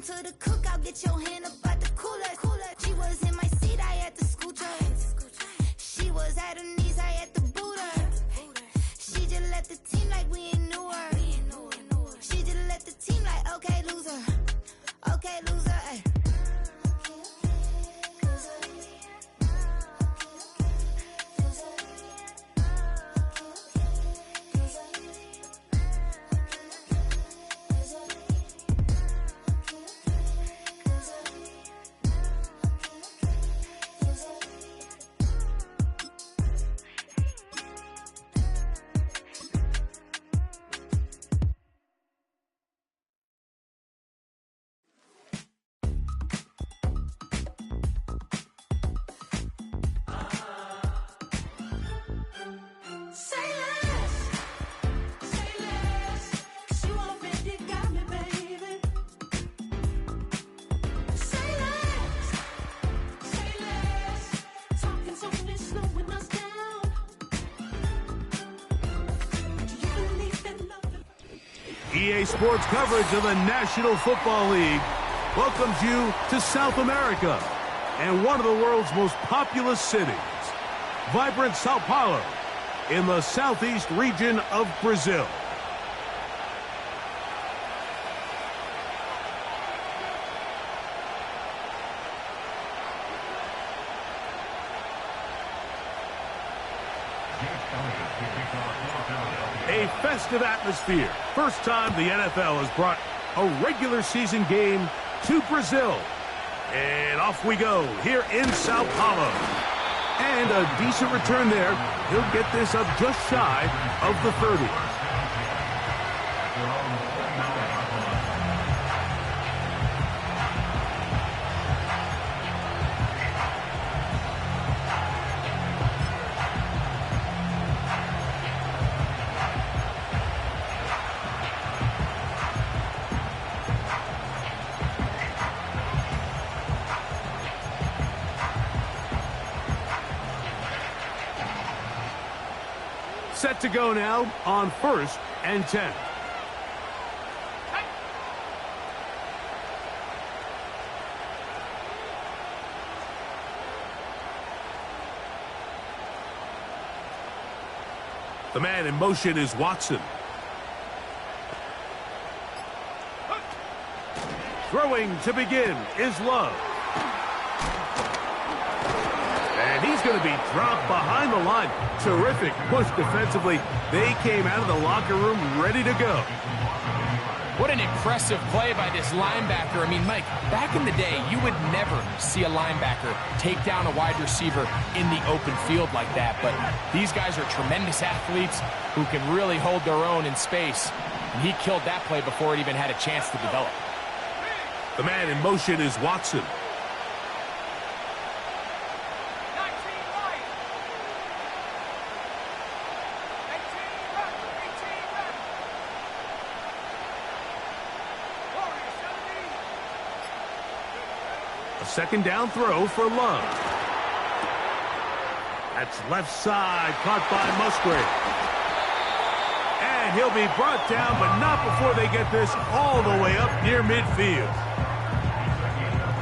to the cookout, get your hand up out the cooler. She was in my seat, I had to scoot her. She was at her knees, I had to boot her. She just left the team like we ain't knew her. She just left the team like, okay, loser. Okay, loser, ay. EA Sports coverage of the National Football League welcomes you to South America and one of the world's most populous cities, vibrant Sao Paulo in the southeast region of Brazil. A festive atmosphere. First time the NFL has brought a regular season game to Brazil. And off we go here in Sao Paulo. And a decent return there. He'll get this up just shy of the 30. Set to go now on 1st and 10. The man in motion is Watson. Throwing to begin is Love. And he's going to be dropped behind the line. Terrific push defensively. They came out of the locker room ready to go. What an impressive play by this linebacker. I mean, Mike, back in the day, you would never see a linebacker take down a wide receiver in the open field like that. But these guys are tremendous athletes who can really hold their own in space. And he killed that play before it even had a chance to develop. The man in motion is Watson. A second down throw for Love. That's left side, caught by Musgrave. And he'll be brought down, but not before they get this all the way up near midfield.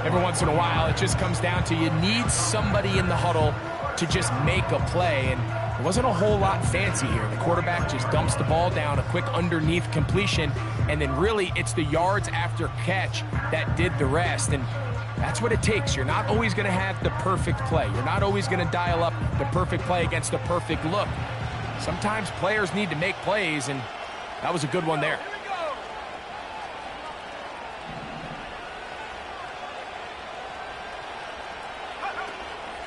Every once in a while, it just comes down to you need somebody in the huddle to just make a play, and there wasn't a whole lot fancy here. The quarterback just dumps the ball down, a quick underneath completion, and then really it's the yards after catch that did the rest, and that's what it takes. You're not always going to have the perfect play. You're not always going to dial up the perfect play against the perfect look. Sometimes players need to make plays, and that was a good one there.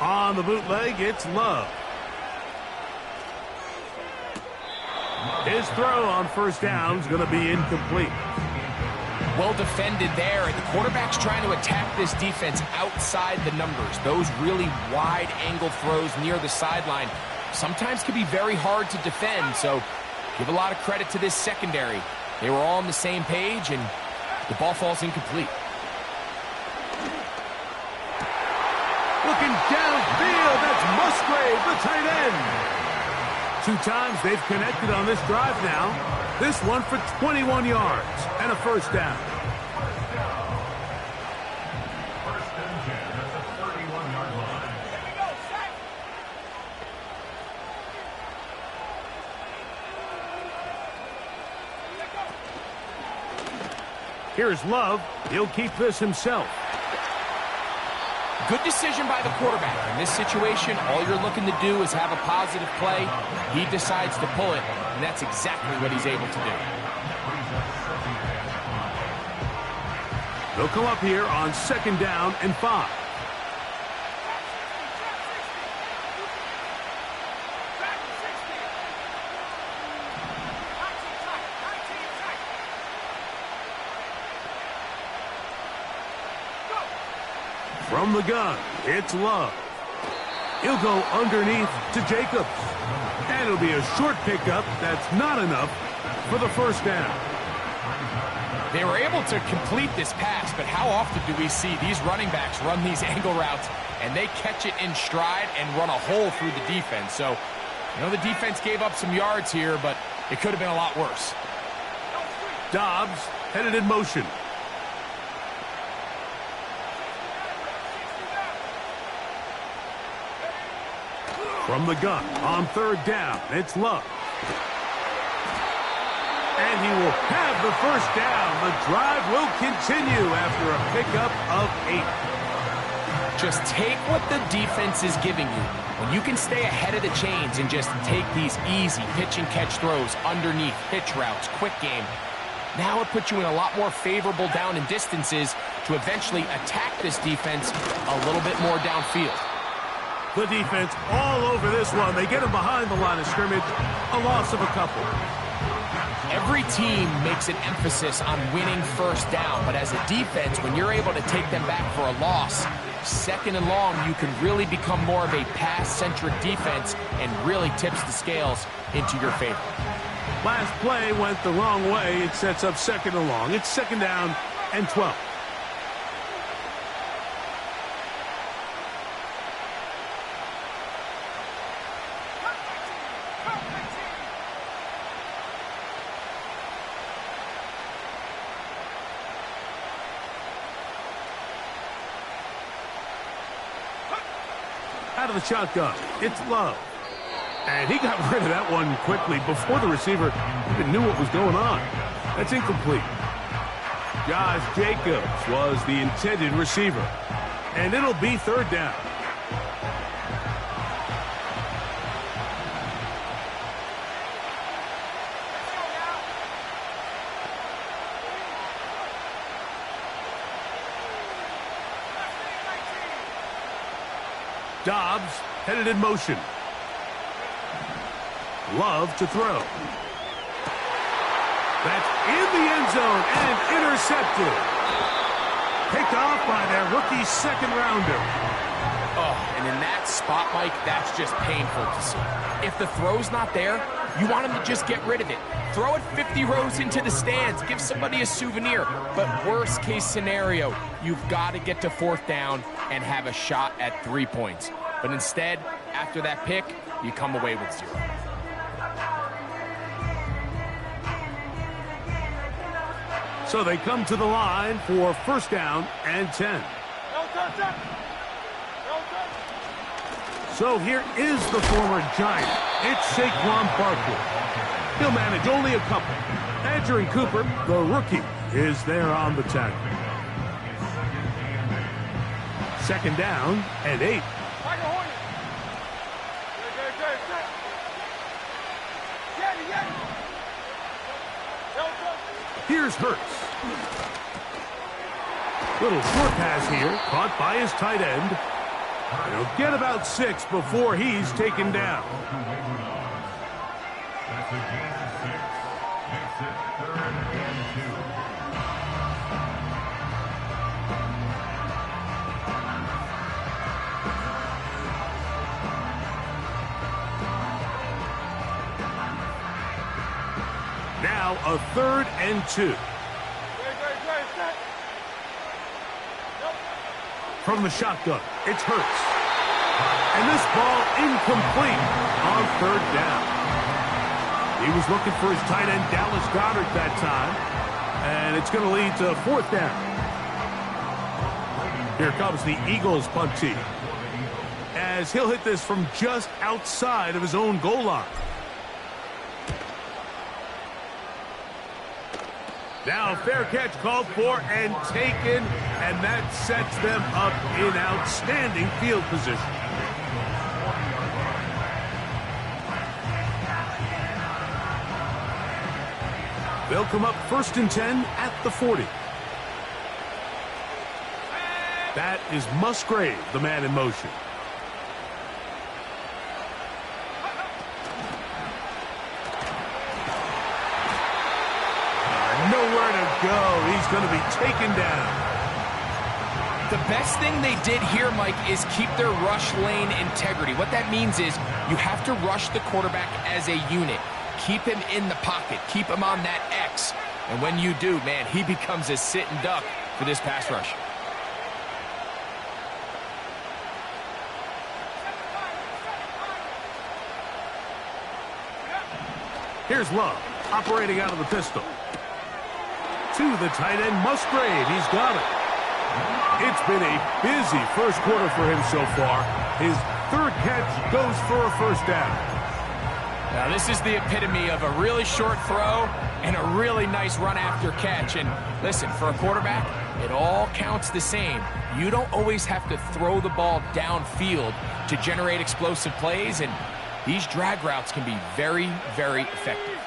On the bootleg, it's Love. His throw on first down is going to be incomplete. Well defended there, and the quarterback's trying to attack this defense outside the numbers. Those really wide angle throws near the sideline sometimes can be very hard to defend, so give a lot of credit to this secondary. They were all on the same page, and the ball falls incomplete. Looking downfield, that's Musgrave, the tight end. 2 times they've connected on this drive now. This one for 21 yards and a first down. Here's Love. He'll keep this himself. Good decision by the quarterback. In this situation, all you're looking to do is have a positive play. He decides to pull it, and that's exactly what he's able to do. They'll come up here on 2nd down and 5. From the gun, it's Love. He'll go underneath to Jacobs. And it'll be a short pickup that's not enough for the 1st down. They were able to complete this pass, but how often do we see these running backs run these angle routes and they catch it in stride and run a hole through the defense? So, the defense gave up some yards here, but it could have been a lot worse. Dobbs headed in motion. From the gun on 3rd down, it's Love. And he will have the 1st down. The drive will continue after a pickup of 8. Just take what the defense is giving you. When you can stay ahead of the chains and just take these easy pitch and catch throws underneath, hitch routes, quick game, now it puts you in a lot more favorable down and distances to eventually attack this defense a little bit more downfield. The defense all over this one. They get him behind the line of scrimmage. A loss of a couple. Every team makes an emphasis on winning 1st down, but as a defense, when you're able to take them back for a loss, 2nd and long, you can really become more of a pass-centric defense and really tips the scales into your favor. Last play went the wrong way. It sets up 2nd and long. It's 2nd down and 12. Out of the shotgun, it's Love. And he got rid of that one quickly before the receiver even knew what was going on. That's incomplete. Josh Jacobs was the intended receiver. And it'll be 3rd down. Dobbs headed in motion. Love to throw. That's in the end zone and intercepted. Picked off by their rookie 2nd rounder. Oh, and in that spot, Mike, that's just painful to see. If the throw's not there, you want him to just get rid of it. Throw it 50 rows into the stands. Give somebody a souvenir. But worst case scenario, you've got to get to 4th down and have a shot at 3 points. But instead, after that pick, you come away with 0. So they come to the line for 1st down and 10. So here is the former Giant. It's Saquon Barkley. He'll manage only a couple. Andrew Cooper, the rookie, is there on the tackle. 2nd down and 8. Here's Hurts. Little short pass here, caught by his tight end. He'll get about 6 before he's taken down. Now a 3rd and 2. From the shotgun, it's Hurts. And this ball incomplete on 3rd down. He was looking for his tight end, Dallas Goedert, that time. And it's going to lead to 4th down. Here comes the Eagles punt team, as he'll hit this from just outside of his own goal line. Now a fair catch called for and taken, and that sets them up in outstanding field position. They'll come up 1st and 10 at the 40. That is Musgrave, the man in motion. Nowhere to go. He's going to be taken down. The best thing they did here, Mike, is keep their rush lane integrity. What that means is you have to rush the quarterback as a unit. Keep him in the pocket. Keep him on that X. And when you do, man, he becomes a sitting duck for this pass rush. Here's Love, operating out of the pistol. To the tight end, Musgrave. He's got it. It's been a busy first quarter for him so far. His 3rd catch goes for a 1st down. Now, this is the epitome of a really short throw and a really nice run after catch. And listen, for a quarterback, it all counts the same. You don't always have to throw the ball downfield to generate explosive plays, and these drag routes can be very, very effective.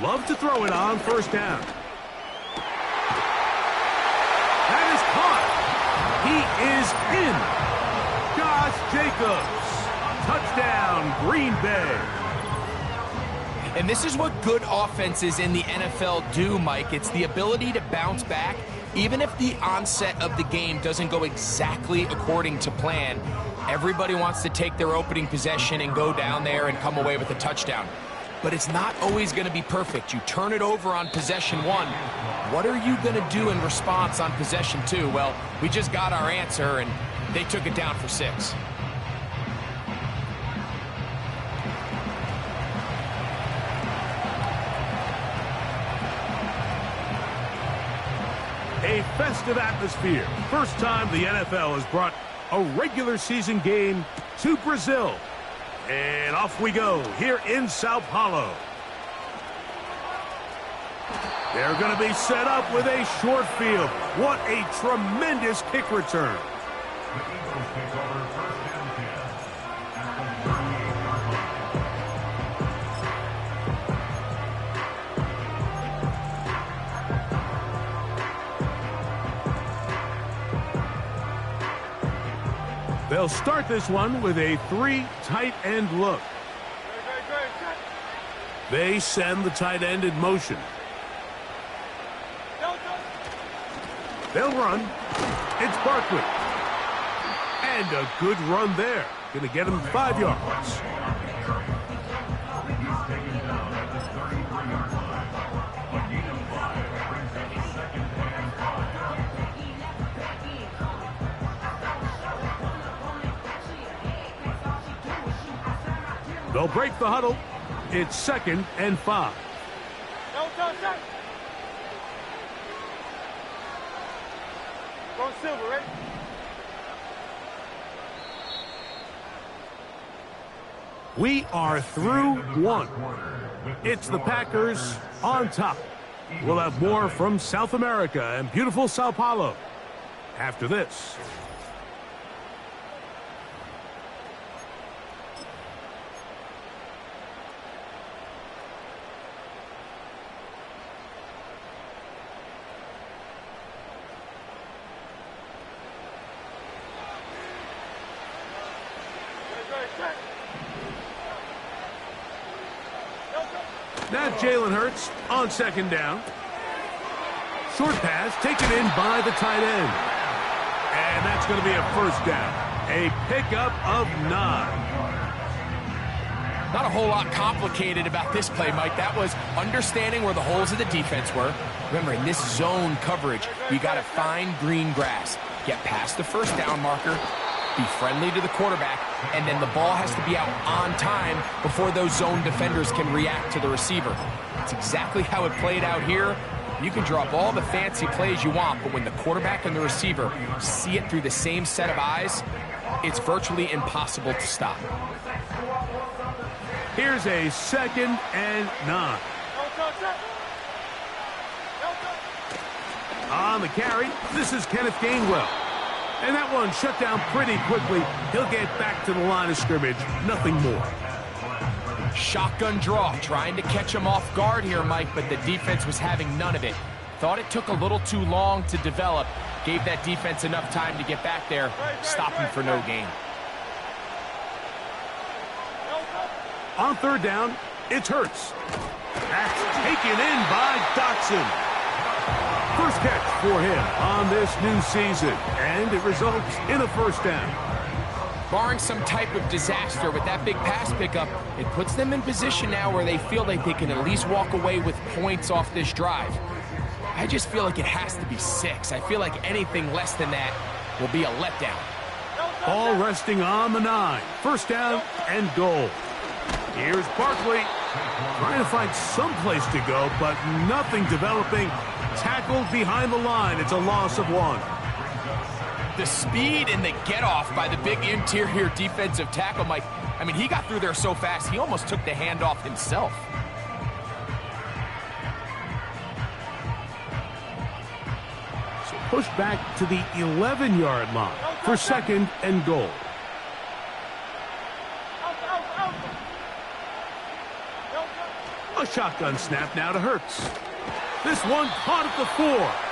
Love to throw it on 1st down. That is caught. He is in. Josh Jacobs. Touchdown, Green Bay. And this is what good offenses in the NFL do, Mike. It's the ability to bounce back, even if the onset of the game doesn't go exactly according to plan. Everybody wants to take their opening possession and go down there and come away with a touchdown. But it's not always going to be perfect. You turn it over on possession 1. What are you going to do in response on possession 2? Well, we just got our answer, and they took it down for 6. A festive atmosphere. First time the NFL has brought a regular season game to Brazil. And off we go here in Sao Paulo. They're going to be set up with a short field. What a tremendous kick return. They'll start this one with a 3 tight end look. They send the tight end in motion. They'll run. It's Barkley. And a good run there. Going to get him 5 yards. They'll break the huddle. It's 2nd and 5. Going silver, right? We are through 1. It's the Packers on top. We'll have more from South America and beautiful Sao Paulo after this. Now Jalen Hurts on 2nd down. Short pass taken in by the tight end. And that's going to be a 1st down. A pickup of 9. Not a whole lot complicated about this play, Mike. That was understanding where the holes of the defense were. Remember, in this zone coverage, you got to find green grass. Get past the 1st down marker. Be friendly to the quarterback, and then the ball has to be out on time before those zone defenders can react to the receiver. That's exactly how it played out here. You can draw up all the fancy plays you want, but when the quarterback and the receiver see it through the same set of eyes, it's virtually impossible to stop. Here's a 2nd and 9. On the carry, this is Kenneth Gainwell. And that one shut down pretty quickly. He'll get back to the line of scrimmage, nothing more. Shotgun draw, trying to catch him off guard here, Mike, but the defense was having none of it. Thought it took a little too long to develop. Gave that defense enough time to get back there, stop him for no gain. On 3rd down, it's Hurts. That's taken in by Dotson. First catch for him on this new season, and it results in a 1st down. Barring some type of disaster with that big pass pickup, it puts them in position now where they feel like they can at least walk away with points off this drive. I just feel like it has to be 6. I feel like anything less than that will be a letdown. Ball resting on the 9. 1st down and goal. Here's Barkley trying to find some place to go, but nothing developing. Tackled behind the line. It's a loss of 1. The speed and the get-off by the big interior defensive tackle, Mike. I mean, he got through there so fast, he almost took the handoff himself. So push back to the 11-yard line for 2nd and goal. A shotgun snap now to Hurts. This one caught at the 4.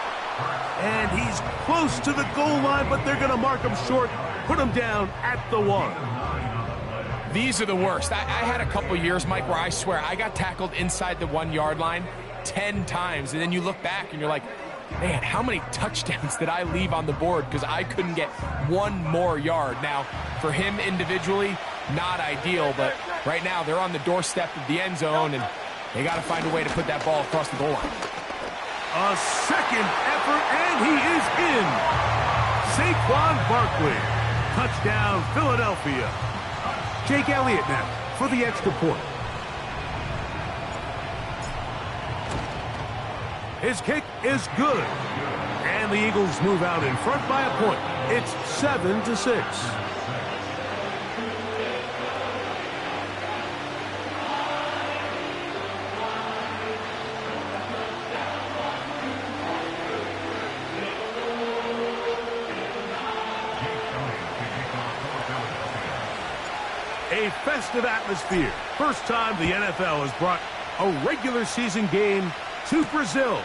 And he's close to the goal line, but they're going to mark him short, put him down at the 1. These are the worst. I had a couple years, Mike, where I swear I got tackled inside the 1-yard line 10 times. And then you look back and you're like, man, how many touchdowns did I leave on the board because I couldn't get 1 more yard? Now, for him individually, not ideal, but right now they're on the doorstep of the end zone, and they got to find a way to put that ball across the goal line. A 2nd effort, and he is in. Saquon Barkley. Touchdown, Philadelphia. Jake Elliott now for the extra point. His kick is good. And the Eagles move out in front by a point. It's 7-6. A festive atmosphere. First time the NFL has brought a regular season game to Brazil.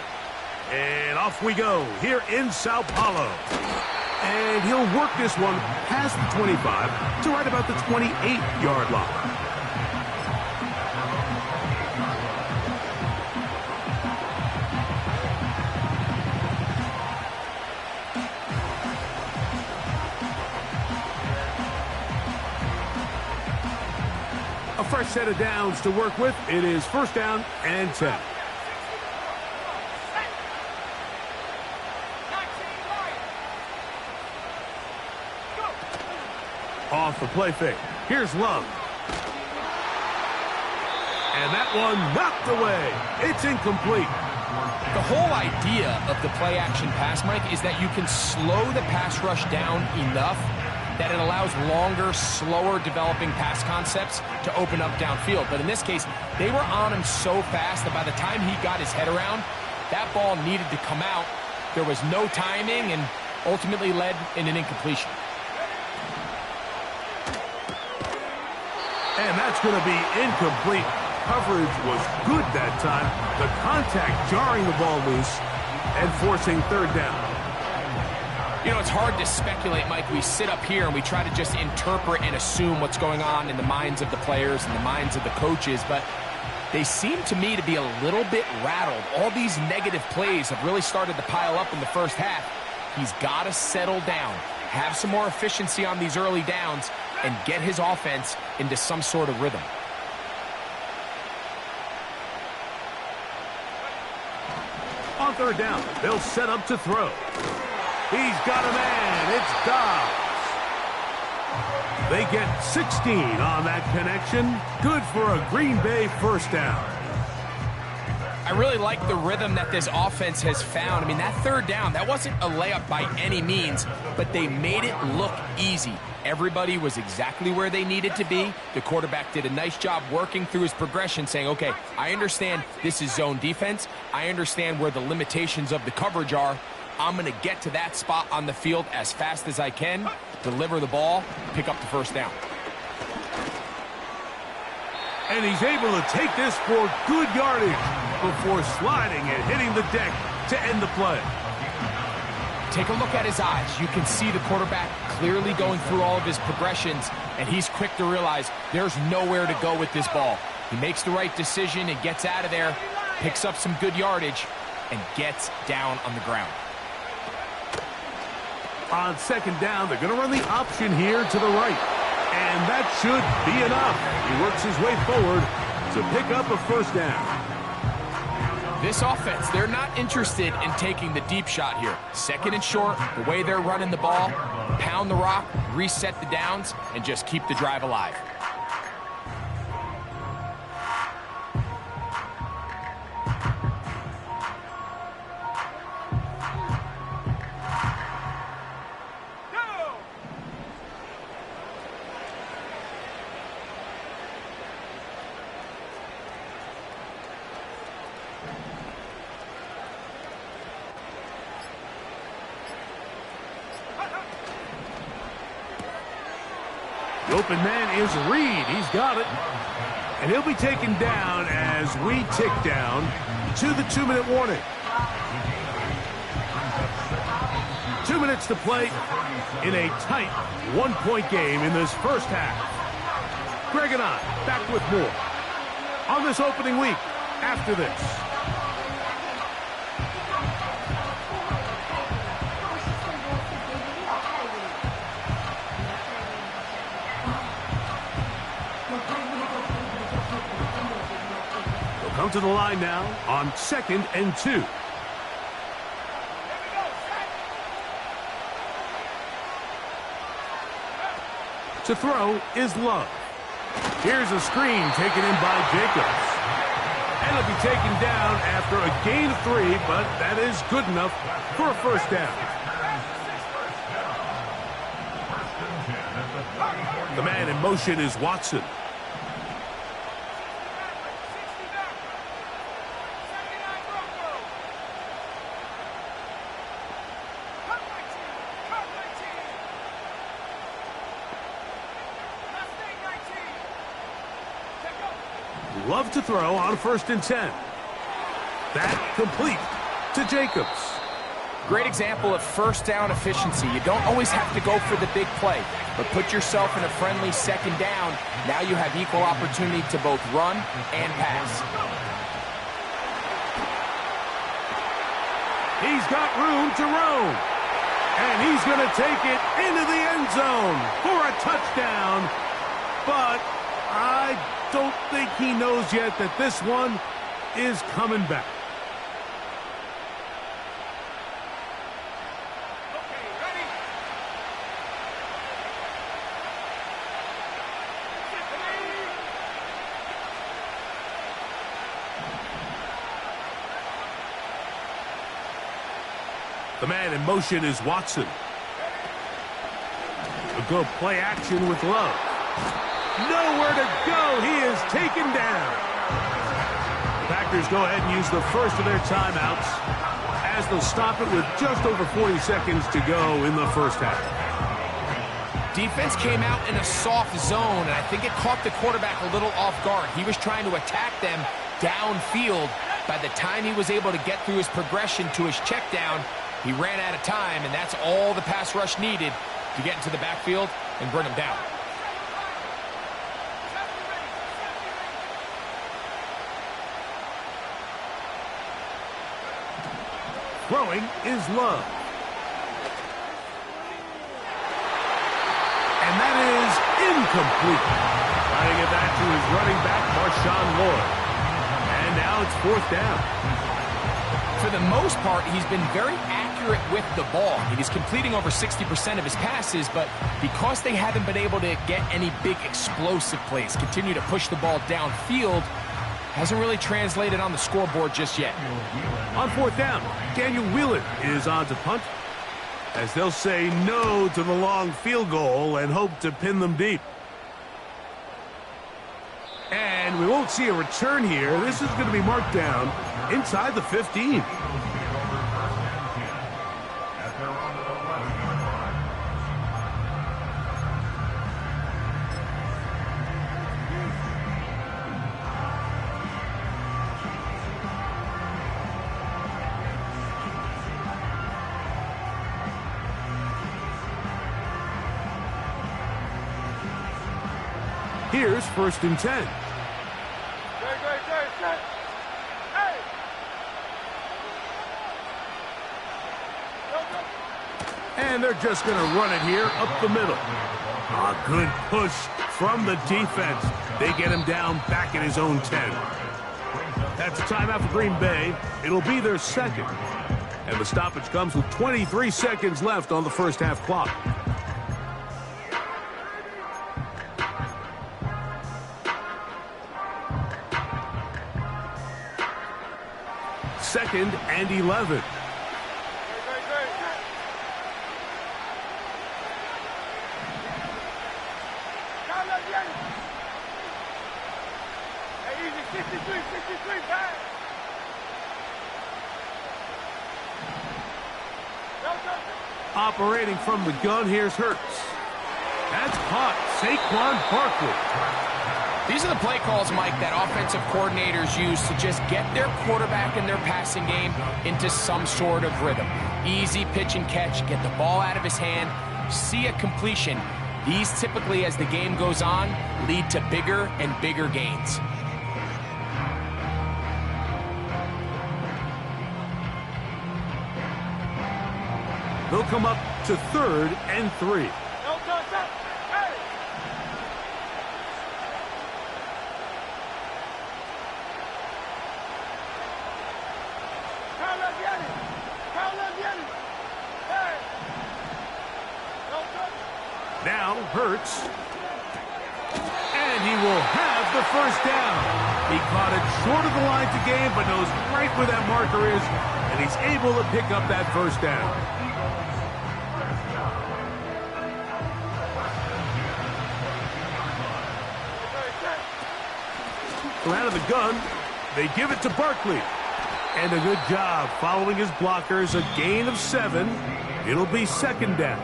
And off we go here in Sao Paulo. And he'll work this one past the 25 to right about the 28-yard line. A fresh set of downs to work with. It is 1st down and 10. Off the play fake. Here's Love. And that one knocked away. It's incomplete. The whole idea of the play-action pass, Mike, is that you can slow the pass rush down enough that it allows longer, slower developing pass concepts to open up downfield. But in this case, they were on him so fast that by the time he got his head around, that ball needed to come out. There was no timing and ultimately led in an incompletion. And that's going to be incomplete. Coverage was good that time. The contact jarring the ball loose and forcing 3rd down. You know, it's hard to speculate, Mike. We sit up here and we try to just interpret and assume what's going on in the minds of the players and the minds of the coaches, but they seem to me to be a little bit rattled. All these negative plays have really started to pile up in the first half. He's got to settle down, have some more efficiency on these early downs, and get his offense into some sort of rhythm. On 3rd down, they'll set up to throw. He's got a man. It's Dobbs. They get 16 on that connection. Good for a Green Bay 1st down. I really like the rhythm that this offense has found. I mean, that third down, that wasn't a layup by any means, but they made it look easy. Everybody was exactly where they needed to be. The quarterback did a nice job working through his progression, saying, okay, I understand this is zone defense. I understand where the limitations of the coverage are. I'm going to get to that spot on the field as fast as I can, deliver the ball, pick up the first down. And he's able to take this for good yardage before sliding and hitting the deck to end the play. Take a look at his eyes. You can see the quarterback clearly going through all of his progressions, and he's quick to realize there's nowhere to go with this ball. He makes the right decision and gets out of there, picks up some good yardage, and gets down on the ground. On second down, they're going to run the option here to the right. And that should be enough. He works his way forward to pick up a first down. This offense, they're not interested in taking the deep shot here. Second and short, the way they're running the ball, pound the rock, reset the downs, and just keep the drive alive. The open man is Reed. He's got it. And he'll be taken down as we tick down to the 2-minute warning. 2 minutes to play in a tight one-point game in this first half. Greg and I back with more on this opening week after this. Come to the line now on 2nd and 2. To throw is Love. Here's a screen taken in by Jacobs. And it'll be taken down after a gain of 3, but that is good enough for a first down. The man in motion is Watson. Love to throw on 1st and 10. That complete to Jacobs. Great example of first down efficiency. You don't always have to go for the big play, but put yourself in a friendly second down. Now you have equal opportunity to both run and pass. He's got room to roam. And he's going to take it into the end zone for a touchdown. But I don't think he knows yet that this one is coming back. Okay, ready? The man in motion is Watson. A good play action with Love. Nowhere to go. He is taken down. The Packers go ahead and use the first of their timeouts as they'll stop it with just over 40 seconds to go in the first half. Defense came out in a soft zone, and I think it caught the quarterback a little off guard. He was trying to attack them downfield. By the time he was able to get through his progression to his check down, he ran out of time, and that's all the pass rush needed to get into the backfield and bring him down. Throwing is Love. And that is incomplete. Finding it back to his running back, Marshawn Lloyd. And now it's 4th down. For the most part, he's been very accurate with the ball. He's completing over 60% of his passes, but because they haven't been able to get any big explosive plays, continue to push the ball downfield, Hasn't really translated on the scoreboard just yet. On fourth down, Daniel Whelan is on to punt, as they'll say no to the long field goal and hope to pin them deep. And we won't see a return here. This is going to be marked down inside the 15. Here's 1st and 10. And they're just going to run it here up the middle. A good push from the defense. They get him down back at his own 10. That's a timeout for Green Bay. It'll be their second. And the stoppage comes with 23 seconds left on the first half clock. Second and 11. Operating from the gun, here's Hurts. That's caught. Saquon Barkley. These are the play calls, Mike, that offensive coordinators use to just get their quarterback and their passing game into some sort of rhythm. Easy pitch and catch, get the ball out of his hand, see a completion. These typically, as the game goes on, lead to bigger and bigger gains. They'll come up to 3rd and 3. Now Hurts, and he will have the first down. He caught it short of the line to gain, but knows right where that marker is, and he's able to pick up that first down. So out of the gun, they give it to Barkley. And a good job following his blockers, a gain of 7. It'll be 2nd down.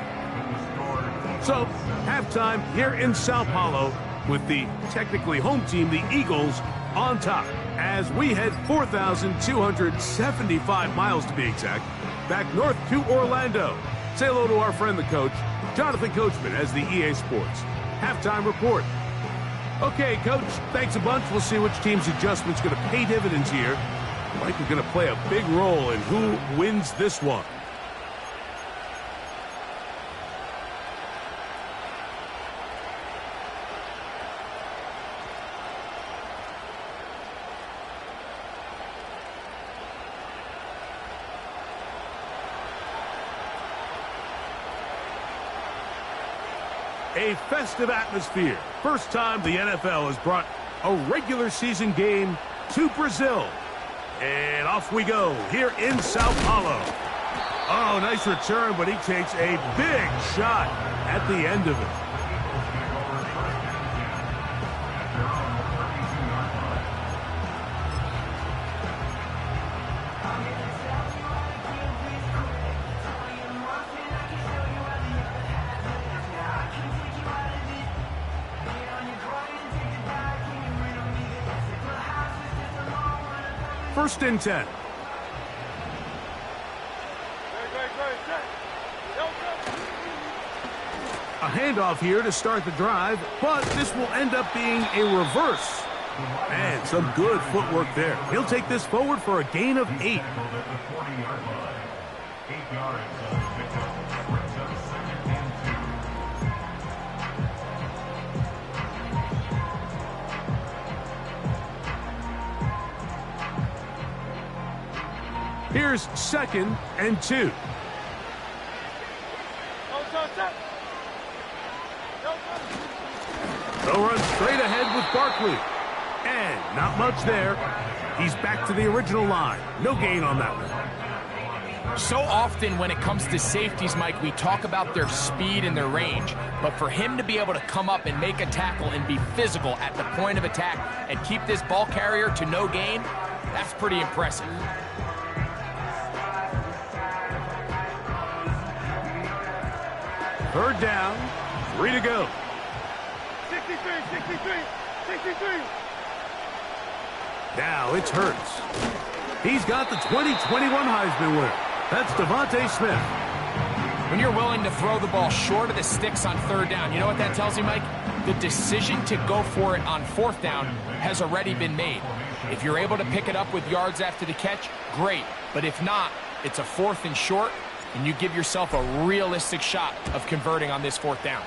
So, halftime here in Sao Paulo with the technically home team, the Eagles, on top as we head 4,275 miles to be exact, back north to Orlando. Say hello to our friend, the coach, Jonathan Coachman, as the EA Sports halftime report. Okay, Coach, thanks a bunch. We'll see which team's adjustment's going to pay dividends here. Mike is going to play a big role in who wins this one. A festive atmosphere. First time the NFL has brought a regular season game to Brazil. And off we go here in Sao Paulo. Oh, nice return, but he takes a big shot at the end of it. First and 10. A handoff here to start the drive, but this will end up being a reverse. And some good footwork there. He'll take this forward for a gain of 8. Here's 2nd and 2. They'll run straight ahead with Barkley. And not much there. He's back to the original line. No gain on that one. So often when it comes to safeties, Mike, we talk about their speed and their range. But for him to be able to come up and make a tackle and be physical at the point of attack and keep this ball carrier to no gain, that's pretty impressive. Third down, 3 to go. 63, 63, 63. Now it's Hurts. He's got the 2021 Heisman winner. That's Devontae Smith. When you're willing to throw the ball short of the sticks on third down, you know what that tells you, Mike? The decision to go for it on fourth down has already been made. If you're able to pick it up with yards after the catch, great. But if not, it's a 4th and short, and you give yourself a realistic shot of converting on this fourth down.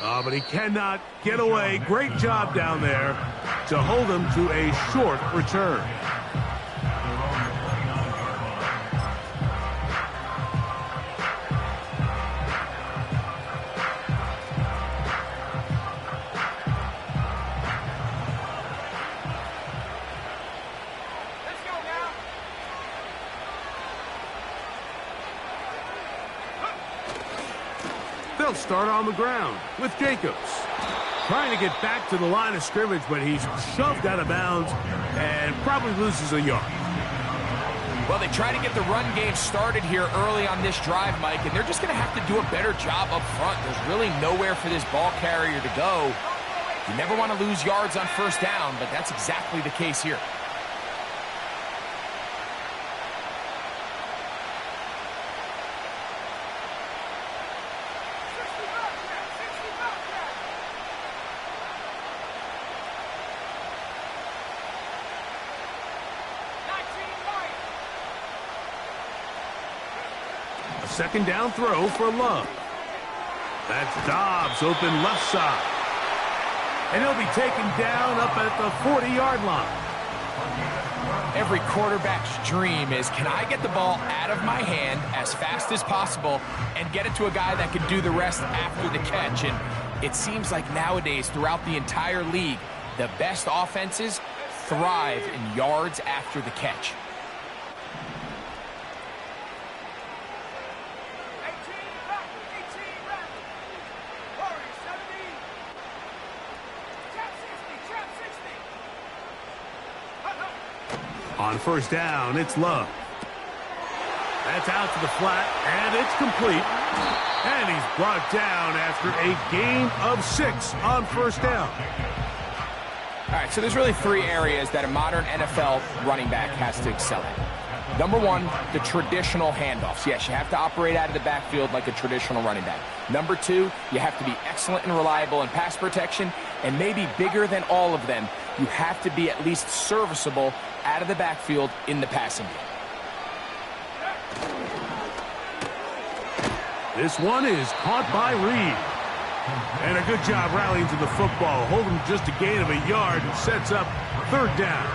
Oh, but he cannot get away. Great job down there to hold him to a short return. They'll start on the ground with Jacobs. Trying to get back to the line of scrimmage, but he's shoved out of bounds and probably loses a yard. Well, they try to get the run game started here early on this drive, Mike, and they're just going to have to do a better job up front. There's really nowhere for this ball carrier to go. You never want to lose yards on first down, but that's exactly the case here. Second down throw for Love. That's Dobbs open left side. And he'll be taken down up at the 40-yard line. Every quarterback's dream is, can I get the ball out of my hand as fast as possible and get it to a guy that can do the rest after the catch? And it seems like nowadays throughout the entire league, the best offenses thrive in yards after the catch. On first down, it's Love. That's out to the flat, and it's complete. And he's brought down after a gain of 6 on first down. All right, so there's really 3 areas that a modern NFL running back has to excel at. Number 1, the traditional handoffs. Yes, you have to operate out of the backfield like a traditional running back. Number 2, you have to be excellent and reliable in pass protection. And maybe bigger than all of them, you have to be at least serviceable out of the backfield in the passing game. This one is caught by Reed. And a good job rallying to the football. Holding just a gain of a yard and sets up third down.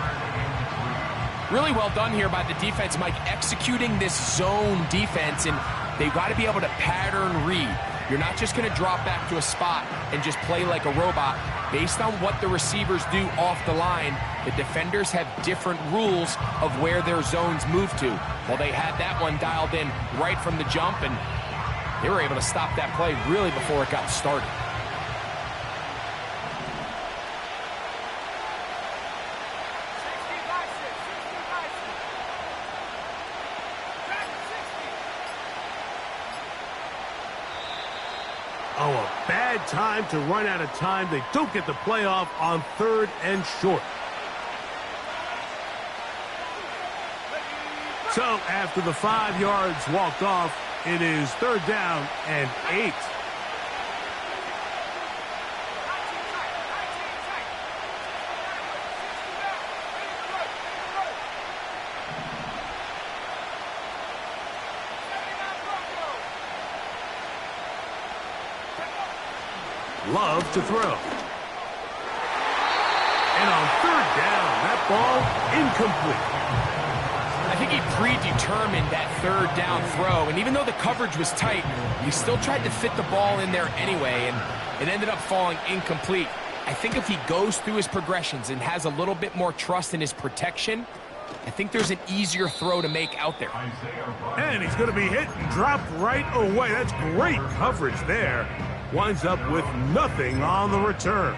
Really well done here by the defense, Mike, executing this zone defense, and they've got to be able to pattern read. You're not just going to drop back to a spot and just play like a robot. Based on what the receivers do off the line, the defenders have different rules of where their zones move to. Well, they had that one dialed in right from the jump, and they were able to stop that play really before it got started. Oh, a bad time to run out of time. They don't get the playoff on third and short. So after the 5 yards walked off, it is third down and 8. Love to throw. And on third down, that ball incomplete. I think he predetermined that third down throw, and even though the coverage was tight, he still tried to fit the ball in there anyway, and it ended up falling incomplete. I think if he goes through his progressions and has a little bit more trust in his protection, I think there's an easier throw to make out there. And he's going to be hit and dropped right away. That's great coverage there. Winds up with nothing on the return.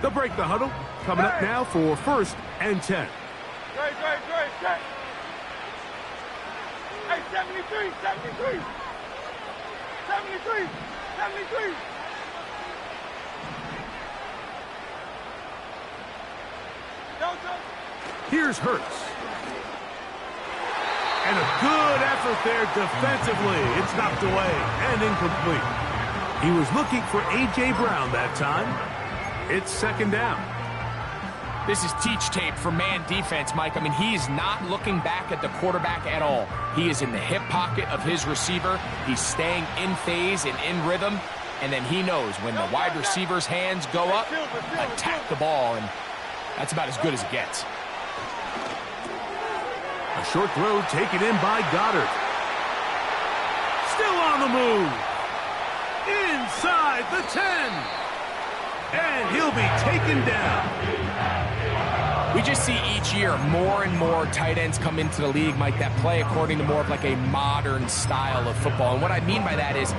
They'll break the huddle. Coming up now for 1st and 10. Great. Hey, 73. 73. Here's Hurts. And a good effort there defensively. It's knocked away and incomplete. He was looking for A.J. Brown that time. It's 2nd down. This is teach tape for man defense, Mike. I mean, he's not looking back at the quarterback at all. He is in the hip pocket of his receiver. He's staying in phase and in rhythm. And then he knows when the wide receiver's hands go up, attack the ball. And that's about as good as it gets. A short throw taken in by Goddard. Still on the move. Inside the 10. And he'll be taken down. We just see each year more and more tight ends come into the league, Mike, that play according to more of like a modern style of football. And what I mean by that is,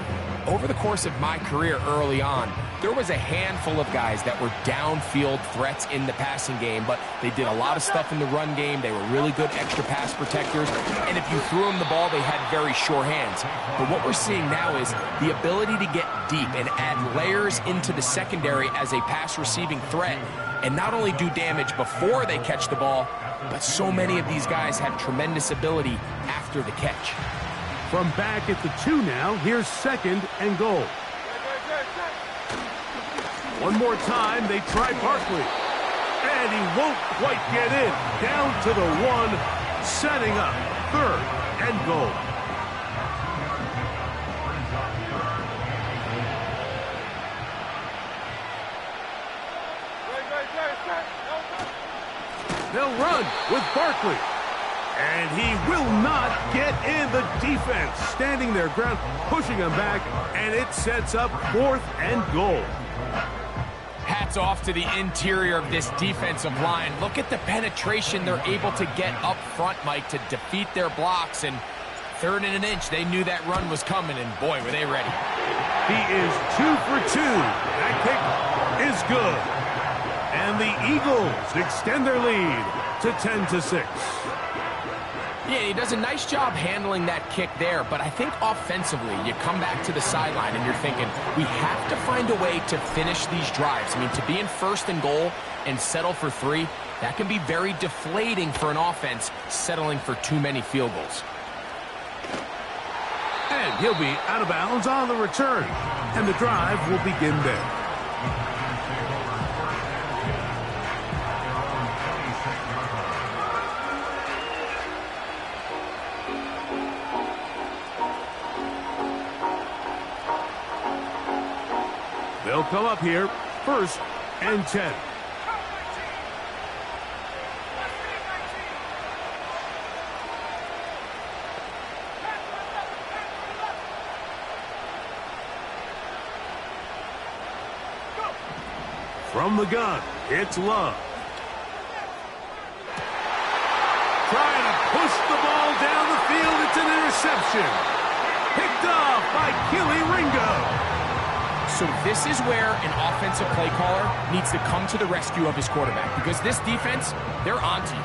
over the course of my career early on, there was a handful of guys that were downfield threats in the passing game, but they did a lot of stuff in the run game. They were really good extra pass protectors, and if you threw them the ball, they had very sure hands. But what we're seeing now is the ability to get deep and add layers into the secondary as a pass receiving threat, and not only do damage before they catch the ball, but so many of these guys have tremendous ability after the catch. From back at the 2 now, here's 2nd and goal. One more time, they try Barkley. And he won't quite get in. Down to the 1, setting up 3rd and goal. They'll run with Barkley. And he will not get in. The defense standing their ground, pushing him back, and it sets up 4th and goal. Hats off to the interior of this defensive line. Look at the penetration they're able to get up front, Mike, to defeat their blocks. And 3rd and an inch, they knew that run was coming, and boy, were they ready. He is 2 for 2. That kick is good. And the Eagles extend their lead to 10-6. Yeah, he does a nice job handling that kick there, but I think offensively, you come back to the sideline and you're thinking, we have to find a way to finish these drives. I mean, to be in 1st and goal and settle for 3, that can be very deflating for an offense settling for too many field goals. And he'll be out of bounds on the return, and the drive will begin there. They'll come up here, 1st and 10. From the gun, it's Love. Trying to push the ball down the field. It's an interception. Picked off by Keely Ringo. So this is where an offensive play caller needs to come to the rescue of his quarterback, because this defense, they're onto you.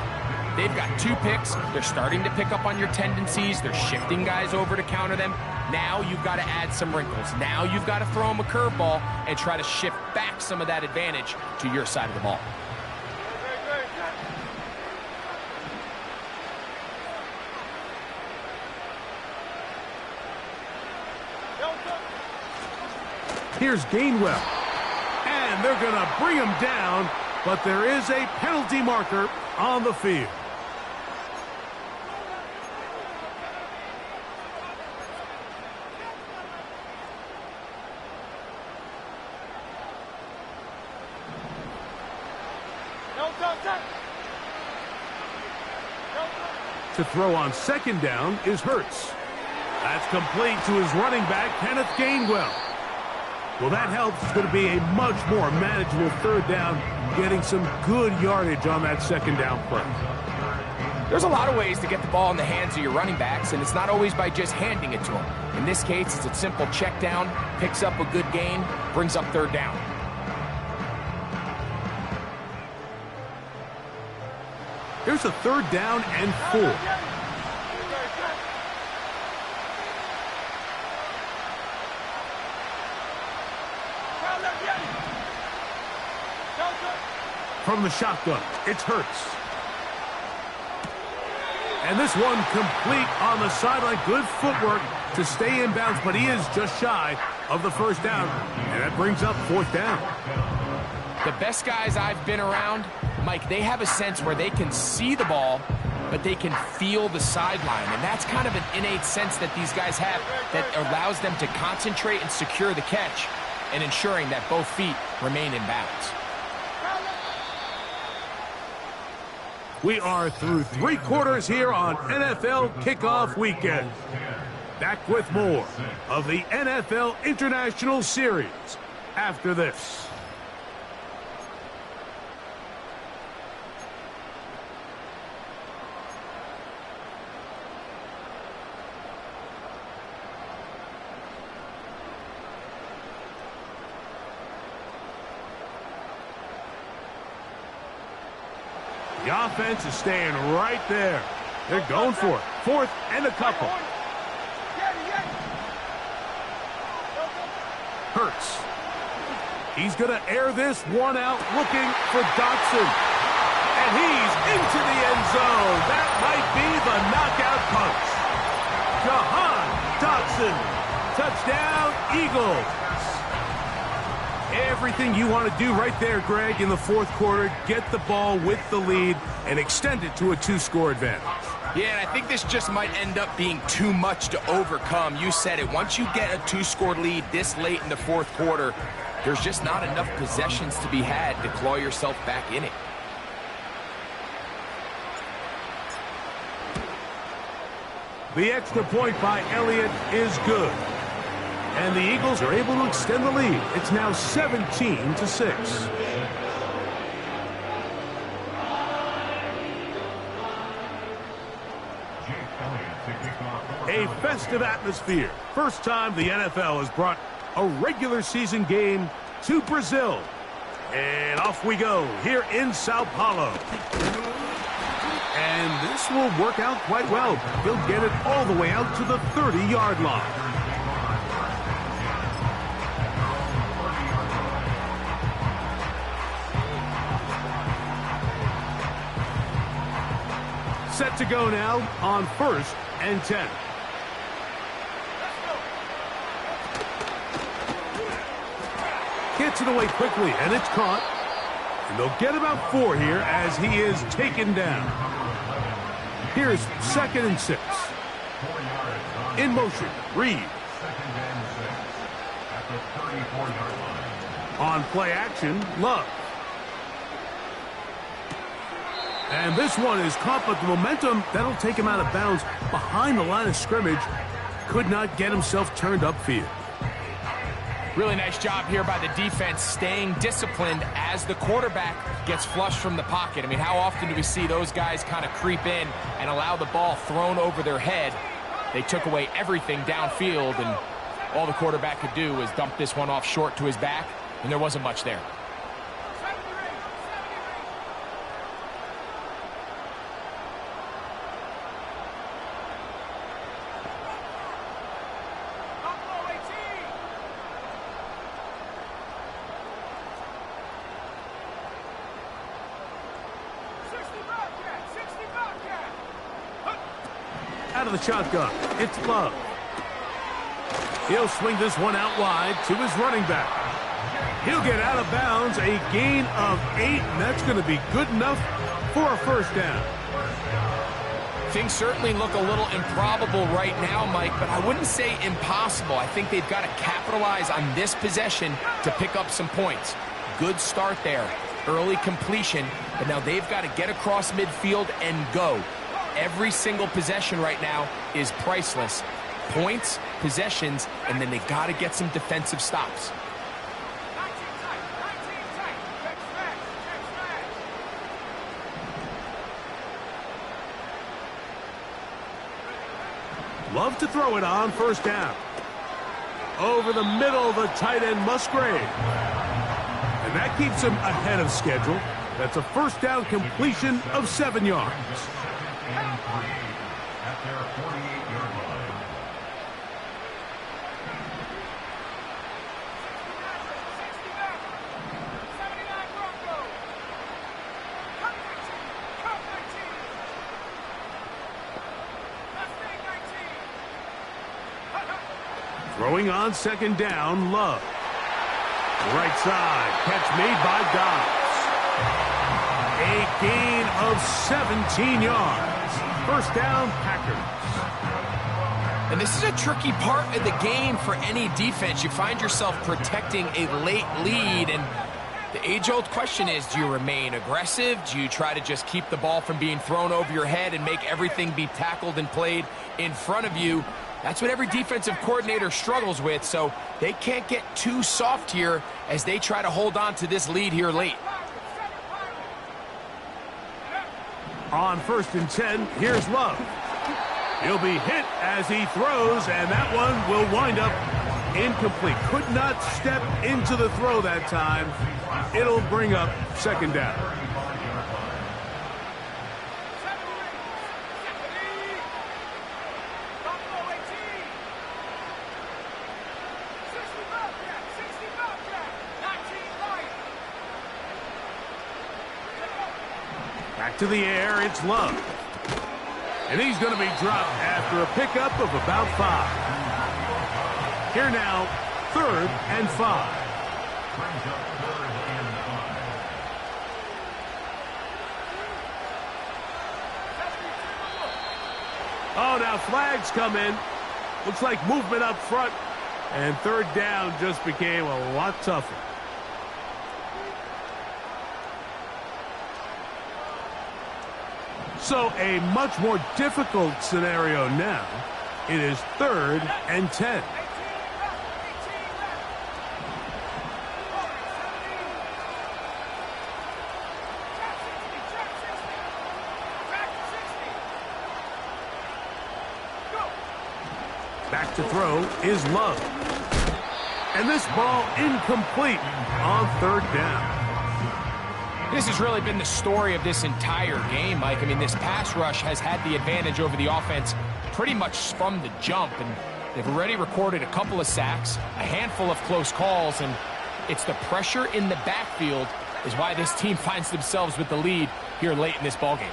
They've got 2 picks. They're starting to pick up on your tendencies. They're shifting guys over to counter them. Now you've got to add some wrinkles. Now you've got to throw them a curveball and try to shift back some of that advantage to your side of the ball. Here's Gainwell. And they're going to bring him down, but there is a penalty marker on the field. To throw on second down is Hurts. That's complete to his running back, Kenneth Gainwell. Well, that helps. It's going to be a much more manageable third down, getting some good yardage on that second down play. There's a lot of ways to get the ball in the hands of your running backs, and it's not always by just handing it to them. In this case, it's a simple check down, picks up a good gain, brings up third down. Here's a third down and 4. From the shotgun, it's Hurts. And this one complete on the sideline. Good footwork to stay in bounds, but he is just shy of the first down. And that brings up fourth down. The best guys I've been around, Mike, they have a sense where they can see the ball, but they can feel the sideline. And that's kind of an innate sense that these guys have that allows them to concentrate and secure the catch and ensuring that both feet remain in bounds. We are through 3 quarters here on NFL Kickoff Weekend. Back with more of the NFL International Series after this. The offense is staying right there. They're going for it. Fourth and a couple. Hurts. He's going to air this one out, looking for Dotson. And he's into the end zone. That might be the knockout punch. Jahan Dotson. Touchdown, Eagles. Everything you want to do right there, Greg, in the fourth quarter. Get the ball with the lead and extend it to a 2-score advantage. Yeah, and I think this just might end up being too much to overcome. You said it. Once you get a 2-score lead this late in the fourth quarter, there's just not enough possessions to be had to claw yourself back in it. The extra point by Elliott is good. And the Eagles are able to extend the lead. It's now 17-6. A festive atmosphere. First time the NFL has brought a regular season game to Brazil. And off we go here in Sao Paulo. And this will work out quite well. He'll get it all the way out to the 30-yard line. Set to go now on 1st and 10. Gets it away quickly, and it's caught. And they'll get about 4 here as he is taken down. Here's 2nd and 6. In motion, Reed. On play action, Love. And this one is caught, but the momentum, that'll take him out of bounds behind the line of scrimmage. Could not get himself turned upfield. Really nice job here by the defense, staying disciplined as the quarterback gets flushed from the pocket. I mean, how often do we see those guys kind of creep in and allow the ball thrown over their head? They took away everything downfield, and all the quarterback could do was dump this one off short to his back, and there wasn't much there. Out of the shotgun, it's Love. He'll swing this one out wide to his running back. He'll get out of bounds, a gain of 8, and that's going to be good enough for a first down. Things certainly look a little improbable right now, Mike, but I wouldn't say impossible. I think they've got to capitalize on this possession to pick up some points. Good start there. early completion, but now they've got to get across midfield and go. Every single possession right now is priceless. Points, possessions, and then they got to get some defensive stops. Love to throw it on first down. Over the middle, the tight end Musgrave. And that keeps him ahead of schedule. That's a first down completion of 7 yards. At their 48-yard line. Throwing on second down, Love. Right side, catch made by Dobbs. A gain of 17 yards. First down, Packers. And this is a tricky part of the game for any defense. You find yourself protecting a late lead, and the age-old question is, do you remain aggressive? Do you try to just keep the ball from being thrown over your head and make everything be tackled and played in front of you? That's what every defensive coordinator struggles with, so they can't get too soft here as they try to hold on to this lead here late. On 1st and 10, here's Love. He'll be hit as he throws, and that one will wind up incomplete. Could not step into the throw that time. It'll bring up second down. Back to the air, it's Love. And he's going to be dropped after a pickup of about 5. Here now, 3rd and 5. Oh, now flags come in. Looks like movement up front. And 3rd down just became a lot tougher. So a much more difficult scenario now. It is 3rd and 10. Back to throw is Love. And this ball incomplete on 3rd down. This has really been the story of this entire game, Mike. I mean, this pass rush has had the advantage over the offense pretty much from the jump, and they've already recorded a couple of sacks, a handful of close calls, and it's the pressure in the backfield is why this team finds themselves with the lead here late in this ballgame.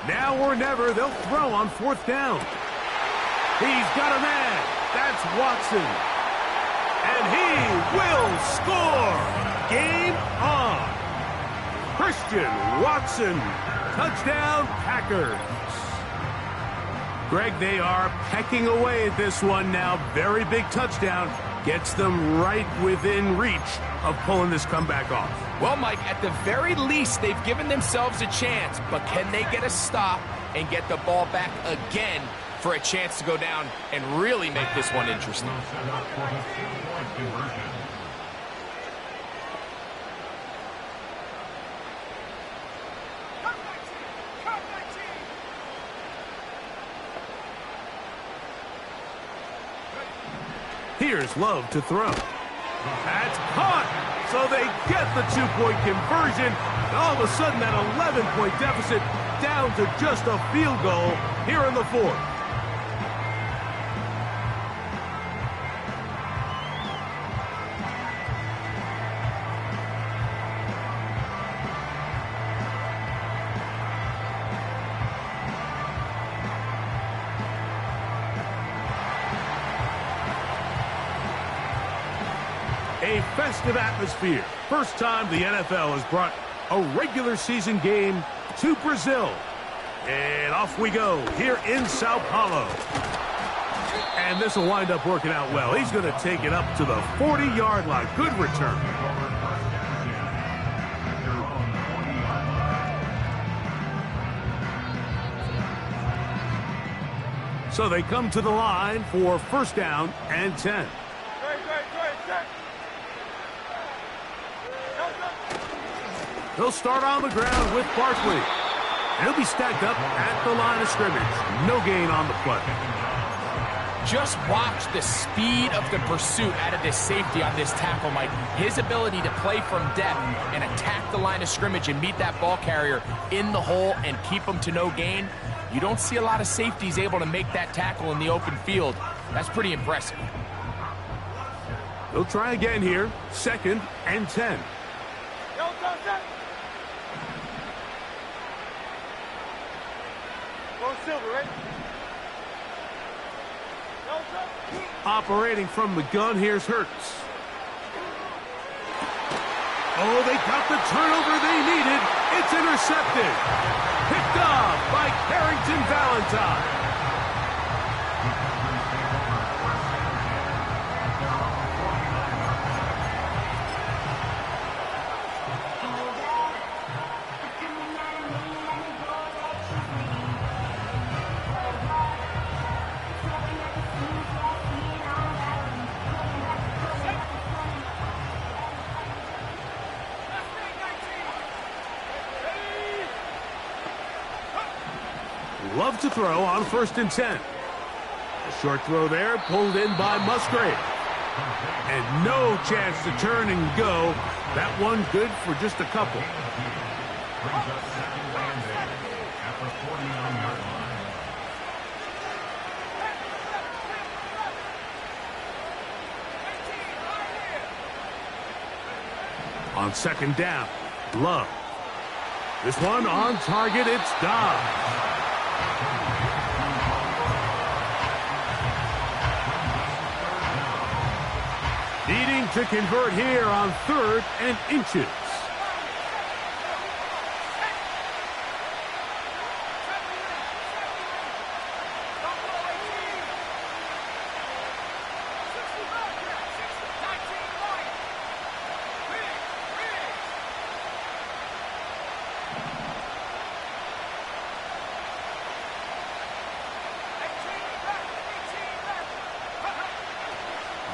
Now or never, they'll throw on 4th down. He's got a man. That's Watson. And he will score. Game on. Christian Watson. Touchdown, Packers. Greg, they are pecking away at this one now. Very big touchdown. Gets them right within reach of pulling this comeback off. Well, Mike, at the very least, they've given themselves a chance, but can they get a stop and get the ball back again for a chance to go down and really make this one interesting? Here's Love to throw. That's caught. So they get the 2-point conversion. And all of a sudden, that 11-point deficit down to just a field goal here in the 4th. A festive atmosphere. First time the NFL has brought a regular season game to Brazil. And off we go here in Sao Paulo. And this will wind up working out well. He's going to take it up to the 40-yard line. Good return. So they come to the line for first down and 10. They'll start on the ground with Barkley. And he'll be stacked up at the line of scrimmage. No gain on the play. Just watch the speed of the pursuit out of this safety on this tackle, Mike. His ability to play from depth and attack the line of scrimmage and meet that ball carrier in the hole and keep him to no gain. You don't see a lot of safeties able to make that tackle in the open field. That's pretty impressive. They'll try again here. Second and 10. Silver, right? Operating from the gun, here's Hurts. Oh, they got the turnover they needed. It's intercepted. Picked off by Carrington Valentine. Love to throw on first and 10. A short throw there, pulled in by Musgrave. And no chance to turn and go. That one good for just a couple. Brings us second down at the 49-yard line. On second down, Love. This one on target, it's Dobbs. Needing to convert here on third and inches.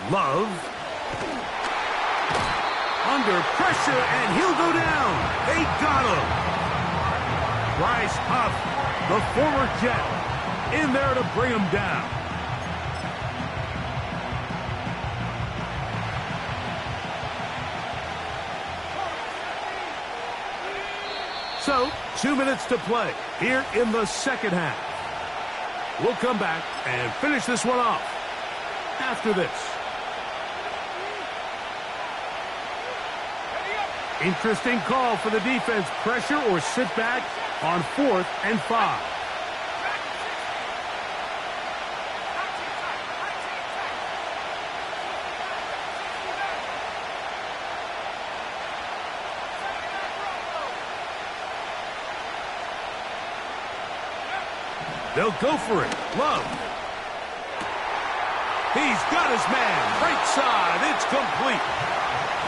Love. Under pressure, and he'll go down. They got him. Bryce Huff, the former Jet, in there to bring him down. So, 2 minutes to play here in the second half. We'll come back and finish this one off after this. Interesting call for the defense. Pressure or sit back on 4th and 5. They'll go for it. Love. He's got his man. Right side. It's complete.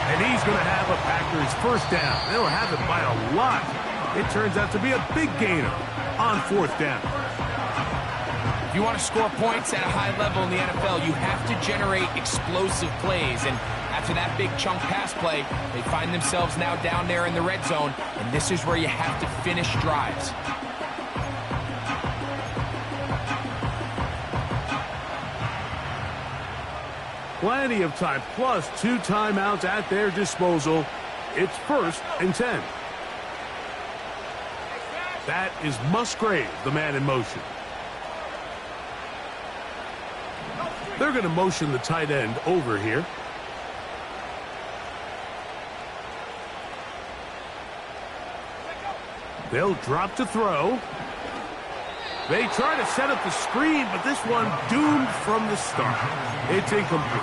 And he's going to have a Packers first down. They'll have it by a lot. It turns out to be a big gainer on 4th down. If you want to score points at a high level in the NFL, you have to generate explosive plays. And after that big chunk pass play, they find themselves now down there in the red zone. And this is where you have to finish drives. Plenty of time, plus 2 timeouts at their disposal. It's 1st and 10. That is Musgrave, the man in motion. They're going to motion the tight end over here. They'll drop to throw. They try to set up the screen, but this one doomed from the start. It's incomplete.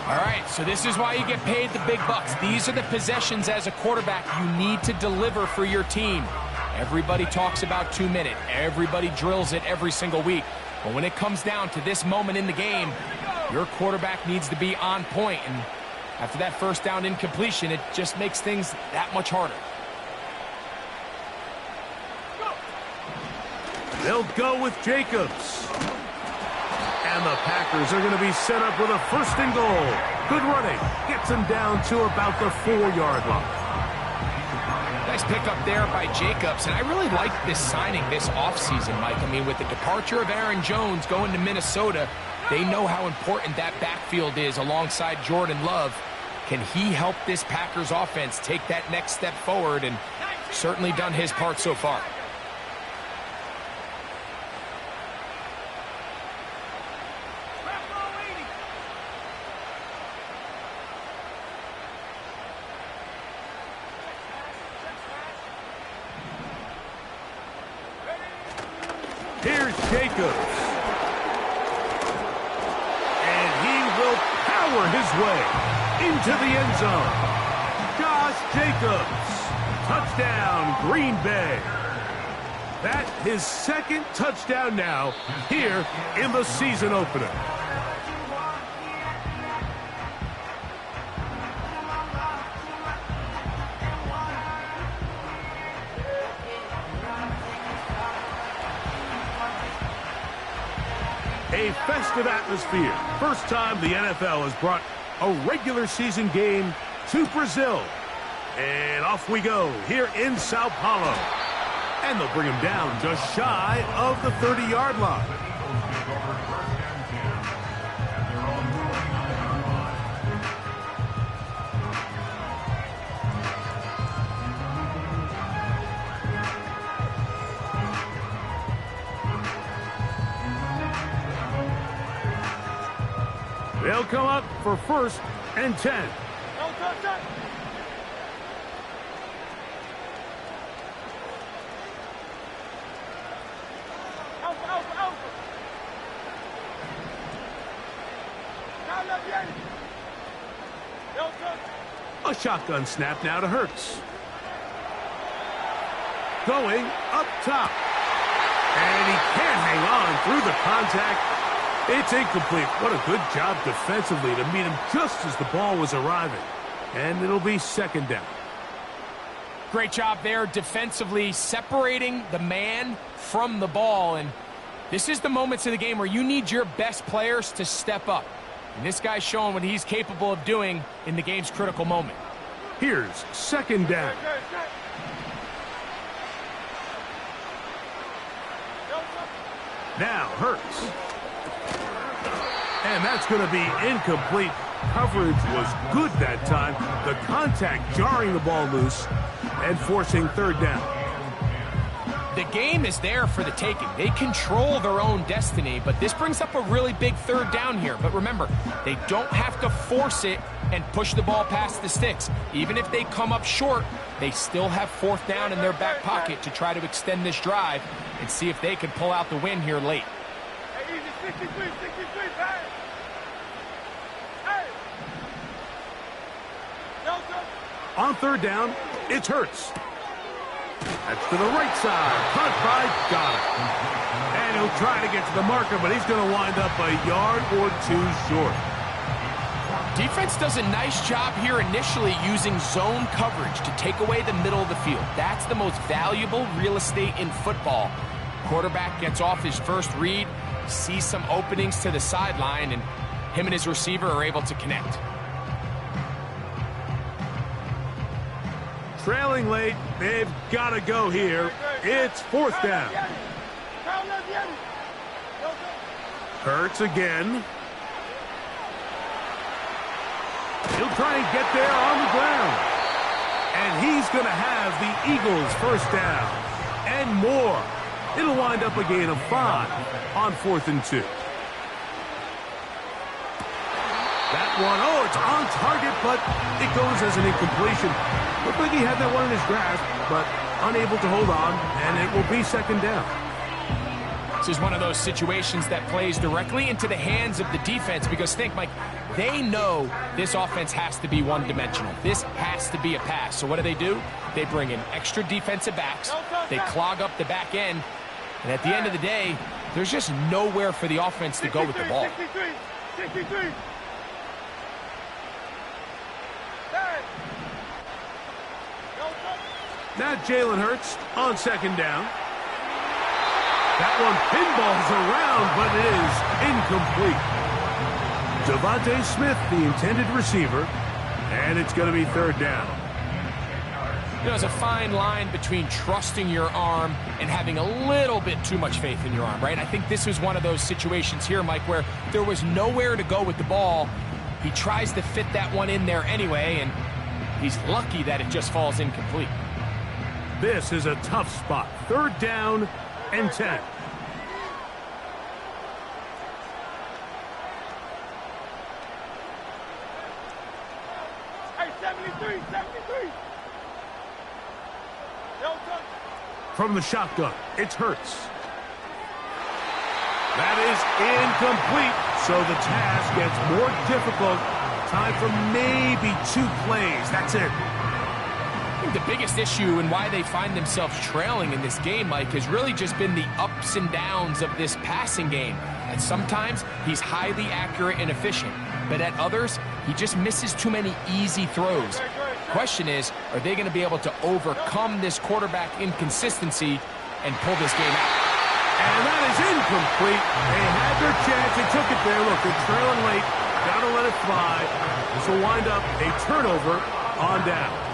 All right, so this is why you get paid the big bucks. These are the possessions as a quarterback you need to deliver for your team. Everybody talks about 2 minute. Everybody drills it every single week. But when it comes down to this moment in the game, your quarterback needs to be on point. And after that first down incompletion, it just makes things that much harder. They'll go with Jacobs. And the Packers are going to be set up with a 1st and goal. Good running. Gets them down to about the 4-yard line. Nice pickup there by Jacobs, and I really like this signing this offseason, Mike. I mean, with the departure of Aaron Jones going to Minnesota, they know how important that backfield is alongside Jordan Love. Can he help this Packers offense take that next step forward? And certainly done his part so far. Here's Jacobs. And he will power his way into the end zone. Josh Jacobs. Touchdown, Green Bay. That's his 2nd touchdown now here in the season opener. A festive atmosphere. First time the NFL has brought a regular season game to Brazil. And off we go here in Sao Paulo. And they'll bring him down just shy of the 30-yard line. They'll come up for 1st and 10. No touchdown. Out. Now left the end. No touch. A shotgun snap now to Hurts. Going up top. And he can't hang on through the contact. It's incomplete. What a good job defensively to meet him just as the ball was arriving. And it'll be 2nd down. Great job there defensively, separating the man from the ball. And this is the moments of the game where you need your best players to step up. And this guy's showing what he's capable of doing in the game's critical moment. Here's 2nd down. Now Hurts. And that's going to be incomplete. Coverage was good that time. The contact jarring the ball loose and forcing 3rd down. The game is there for the taking. They control their own destiny, but this brings up a really big 3rd down here. But remember, they don't have to force it and push the ball past the sticks. Even if they come up short, they still have 4th down in their back pocket to try to extend this drive and see if they can pull out the win here late. Hey, easy, 63, pass. Hey. No touch. On 3rd down, it's Hurts. That's to the right side. Caught by Goddard. And he'll try to get to the marker, but he's going to wind up a yard or 2 short. Defense does a nice job here initially using zone coverage to take away the middle of the field. That's the most valuable real estate in football. Quarterback gets off his first read, sees some openings to the sideline, and him and his receiver are able to connect. Trailing late, they've got to go here. It's 4th down. Hurts again. He'll try and get there on the ground. And he's going to have the Eagles' 1st down. And more. It'll wind up a gain of 5 on 4th and 2. That one, oh, it's on target, but it goes as an incompletion. Looked like he had that one in his grasp, but unable to hold on, and it will be 2nd down. This is one of those situations that plays directly into the hands of the defense because think, Mike, They know this offense has to be one-dimensional. This has to be a pass. So what do? They bring in extra defensive backs. They clog up the back end. And at the end of the day, there's just nowhere for the offense to go with the ball. 63. Now Jalen Hurts on second down. That one pinballs around, but it is incomplete. Devontae Smith, the intended receiver, and it's going to be third down. You know, there's a fine line between trusting your arm and having a little bit too much faith in your arm, right? I think this was one of those situations here, Mike, where there was nowhere to go with the ball. He tries to fit that one in there anyway, and he's lucky that it just falls incomplete. This is a tough spot. Third down and 10. Hey, 73. From the shotgun, it's Hurts. That is incomplete, so the task gets more difficult. Time for maybe 2 plays. That's it. I think the biggest issue and why they find themselves trailing in this game, Mike, has really just been the ups and downs of this passing game. And sometimes he's highly accurate and efficient, but at others, he just misses too many easy throws. Question is, are they going to be able to overcome this quarterback inconsistency and pull this game out? And that is incomplete. They had their chance. They took it there. Look, they're trailing late. Got to let it fly. This will wind up a turnover on downs.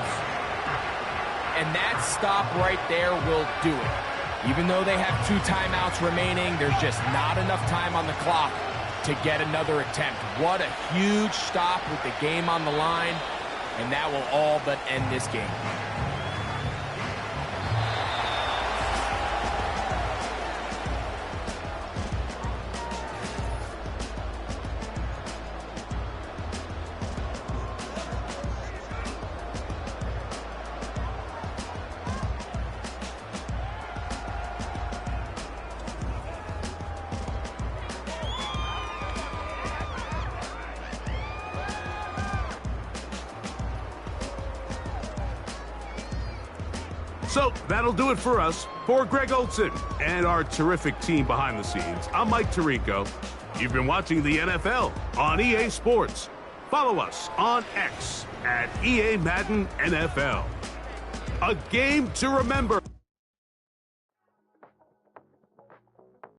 And that stop right there will do it. Even though they have 2 timeouts remaining, there's just not enough time on the clock to get another attempt. What a huge stop with the game on the line, and that will all but end this game. So that'll do it for us. For Greg Olson and our terrific team behind the scenes, I'm Mike Tirico. You've been watching the NFL on EA Sports. Follow us on X at EA Madden NFL. A game to remember.